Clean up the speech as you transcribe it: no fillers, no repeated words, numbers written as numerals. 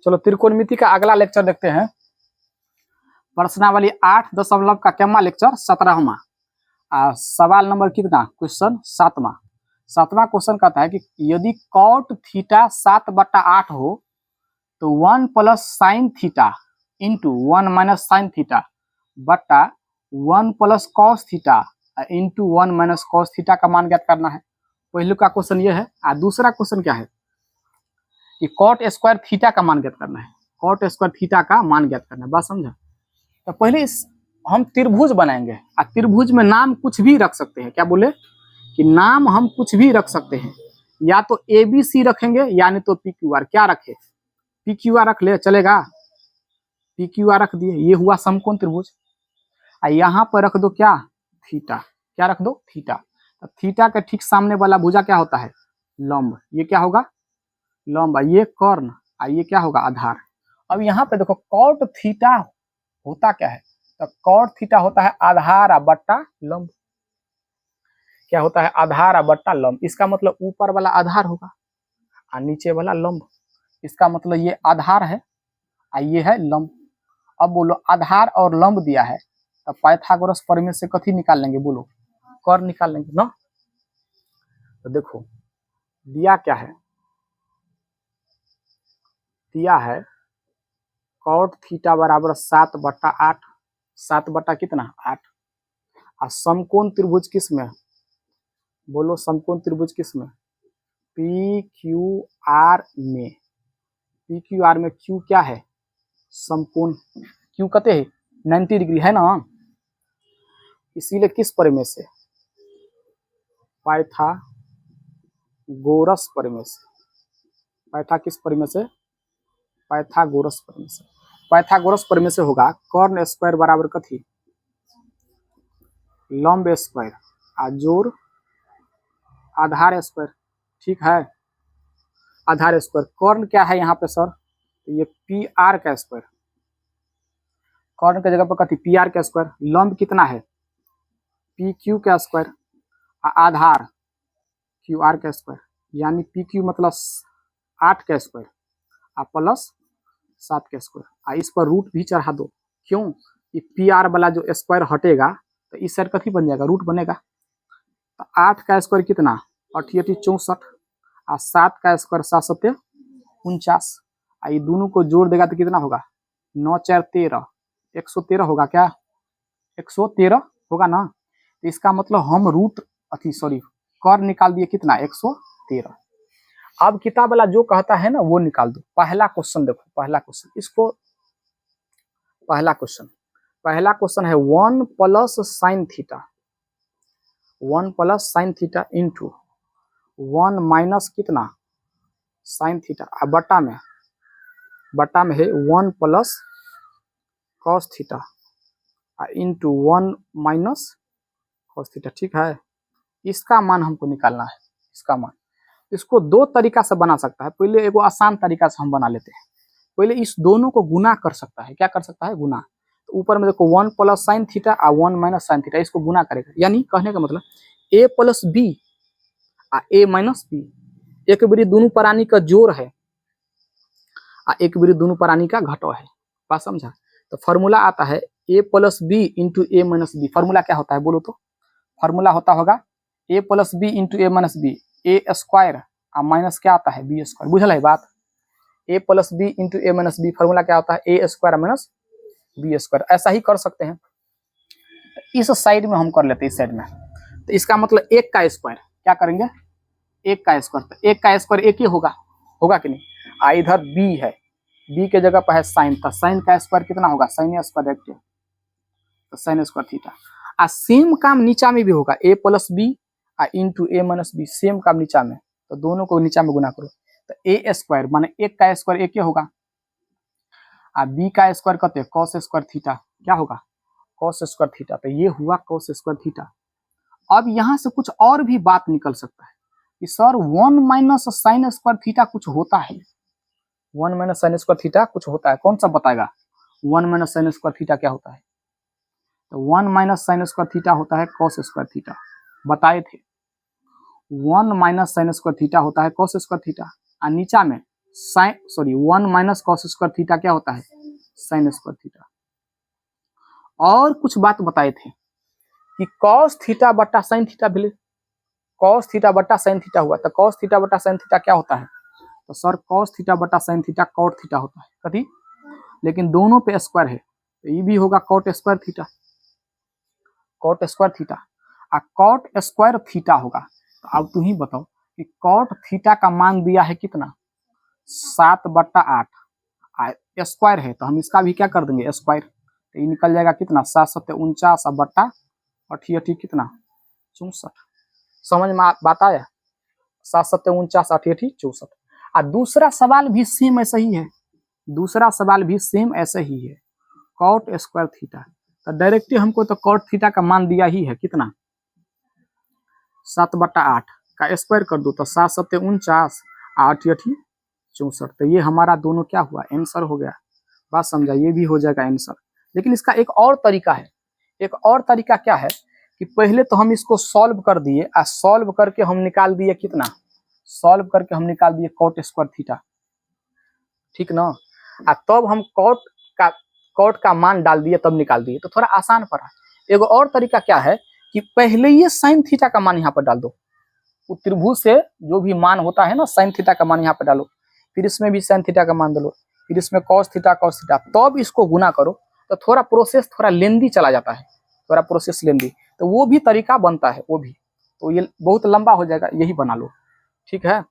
चलो त्रिकोणमिति का अगला लेक्चर देखते हैं। प्रश्नावली 8 का केमा लेक्चर 17वां। सवाल नंबर कितना, क्वेश्चन 7वां। 7वां क्वेश्चन कहता है कि यदि कॉट थीटा 7/8 हो तो 1 plus sine theta into 1 minus sine theta बट्टा 1 plus cos theta into 1 minus cos theta का मान ज्ञात करना है। पहले का क्वेश्चन ये है। और दूसरा क्वेश्चन क्या है कि कॉट स्क्वायर थीटा का मान ज्ञात करना है। कॉट स्क्वायर थीटा का मान ज्ञात करना है, बात समझा। तो पहले हम त्रिभुज बनाएंगे और त्रिभुज में नाम कुछ भी रख सकते हैं। क्या बोले कि नाम हम कुछ भी रख सकते हैं, या तो ABC रखेंगे यानी तो PQR। क्या रखे, PQR रख ले, चलेगा। PQR रख दिए, ये हुआ समकोण त्रिभुज। और यहाँ पर रख दो क्या, थीटा। क्या रख दो, थीटा। तो थीटा के ठीक सामने वाला भुजा क्या होता है, लंब। ये क्या होगा, लंब। ये कर्ण, और ये क्या होगा, आधार। अब यहाँ पे देखो कॉट थीटा होता क्या है, तो कॉट थीटा होता है आधार बट्टा लंब। क्या होता है, आधार बट्टा लंब। इसका मतलब ऊपर वाला आधार होगा और नीचे वाला लंब। इसका मतलब ये आधार है और ये है लंब। अब बोलो आधार और लंब दिया है तो पाइथागोरस प्रमेय से कथी निकाल लेंगे, बोलो कर्ण निकाल लेंगे ना। तो देखो दिया क्या है, दिया है कॉट थीटा बराबर 7/8। 7 बटा कितना, 8। और समकोण त्रिभुज किस में, बोलो समकोण त्रिभुज किस में, PQR में। PQR में Q क्या है, समकोण। Q कहते हैं 90 डिग्री है ना। इसीलिए किस प्रमेय से, पाइथागोरस प्रमेय से। किस प्रमेय से, पाइथागोरस प्रमेय से। पाइथागोरस प्रमेय से होगा कर्ण स्क्वायर बराबर कथी, लंब स्क्वायर और जोड़ आधार स्क्वायर। ठीक है, आधार स्क्वायर। कर्ण क्या है यहाँ पे सर, तो ये PR का स्क्वायर। कर्ण के जगह पर कथी, PR का स्क्वायर। लंब कितना है, PQ का स्क्वायर। आधार QR का स्क्वायर, यानी PQ मतलब 8 का स्क्वायर और प्लस 7 का स्क्वायर। इस पर रूट भी चढ़ा दो। क्यों, ये PR वाला जो स्क्वायर हटेगा तो इस साइड कथी बन जाएगा, रूट बनेगा। तो 8 का स्क्वायर कितना, 8 × 64 और 7 का स्क्वायर 7 × 7 49। ये दोनों को जोड़ देगा तो कितना होगा, 9 × 4 = 13। 113 होगा क्या, 113 होगा ना। तो इसका मतलब हम रूट कर्ण निकाल दिए कितना, 113। अब किताब वाला जो कहता है ना वो निकाल दो। पहला क्वेश्चन देखो, पहला क्वेश्चन, इसको पहला क्वेश्चन है 1 plus sine theta. 1 plus sine theta into 1 minus कितना, साइन थीटा। बटा में है 1 plus cos theta into 1 minus cos theta. ठीक है, इसका मान हमको निकालना है, इसका मान। इसको दो तरीका से बना सकता है। पहले एगो आसान तरीका से हम बना लेते हैं। पहले इस दोनों को गुना कर सकता है। क्या कर सकता है, गुना। तो ऊपर में देखो 1 प्लस साइन थीटा और 1 माइनस साइन थीटा, इसको गुना करेगा। यानी कहने का मतलब A प्लस B और A माइनस B, एक बारी दोनों प्राणी का जोड़ है और एक बारी दोनों प्राणी का घटाव है। बात समझा। तो फॉर्मूला आता है A plus B into A minus B। Formula क्या होता है बोलो तो, फॉर्मूला होता होगा A plus B into A minus B, A square और माइनस क्या आता है, B स्क्वायर। बुझल है बात। A plus B into A minus B, formula क्या होता है, A square minus B square. ऐसा ही कर सकते हैं। इस साइड में हम कर लेते हैं, इस साइड में। तो इसका मतलब 1 का स्क्वायर, क्या करेंगे, 1 का स्क्वायर। तो 1 का स्क्वायर 1 ही होगा, होगा कि नहीं। इधर B है, B के जगह पर है साइन। तो साइन का स्क्वायर कितना होगा, साइन स्क्वायर रेक्ट, तो साइन स्क्वायर थीटा। सेम काम नीचा में भी होगा, A plus B into A minus B, same काम नीचा में। तो दोनों को नीचा में गुना करो। तो A स्क्वायर माने 1 का स्क्वायर 1 ही होगा और B का स्क्वायर कहते हैं कॉस स्क्वायर थीटा। क्या होगा, कॉस स्क्वायर थीटा। तो ये हुआ कॉस स्क्वायर थीटा। अब यहाँ से कुछ और भी बात निकल सकता है कि sir 1 minus sine square theta कुछ होता है। 1 माइनस साइन स्क्वायर थीटा कुछ होता है, कौन सा बताएगा। 1 माइनस साइन स्क्वायर थीटा क्या होता है, तो 1 माइनस साइन स्क्वायर थीटा होता है कॉस स्क्वायर थीटा। बताए थे 1 माइनस साइन स्क्वायर थीटा होता है कॉस स्क्वायर थीटा। और नीचा में one minus cos square theta क्या होता है, साइन स्क्वायर थीटा। और कुछ बात बताए थे कि कॉस थीटा बट्टा साइन थीटा भी, कॉस थीटा बट्टा साइन थीटा हुआ, तो कॉस थीटा बट्टा साइन थीटा क्या होता है, तो सर कॉस थीटा बट्टा साइन थीटा कॉट थीटा होता है कभी, लेकिन दोनों पे स्क्वायर है तो ये भी होगा cot square theta, cot square theta. Cot square theta होगा, तो अब तू ही बताओ कि कॉट थीटा का मान दिया है कितना, 7/8, स्क्वायर है तो हम इसका भी क्या कर देंगे स्क्वायर, तो ये निकल जाएगा कितना 7×7 = बट्टा 88 कितना 64। समझ में बात आया, 7×7 = 88 64। दूसरा सवाल भी सेम ऐसा ही है, दूसरा सवाल भी सेम ऐसे ही है, कॉट स्क्वायर थीटा, तो डायरेक्टली हमको तो कॉट थीटा का मान दिया ही है कितना 7/8 का स्क्वायर कर दो तो 7×7 = 88 64। तो ये हमारा दोनों क्या हुआ आंसर हो गया, बात समझा, ये भी हो जाएगा आंसर। लेकिन इसका एक और तरीका है, एक और तरीका क्या है कि पहले तो हम इसको सॉल्व कर दिए, सॉल्व करके हम निकाल दिए कितना, सॉल्व करके हम निकाल दिए कॉट स्क्वायर थीटा, ठीक ना, तब हम कॉट का मान डाल दिए तब निकाल दिए, तो थोड़ा आसान पड़ा। एक और तरीका क्या है कि पहले ये साइन थीटा का मान यहाँ पर डाल दो, त्रिभुज से जो भी मान होता है ना साइन थीटा का मान यहाँ पर डालो, फिर इसमें भी साइन थीटा का मान डालो, फिर इसमें कॉस थीटा तब इसको गुना करो, तो थोड़ा प्रोसेस थोड़ा लेंदी चला जाता है, थोड़ा प्रोसेस लेंदी, तो वो भी तरीका बनता है वो भी, तो ये बहुत लंबा हो जाएगा, यही बना लो, ठीक है।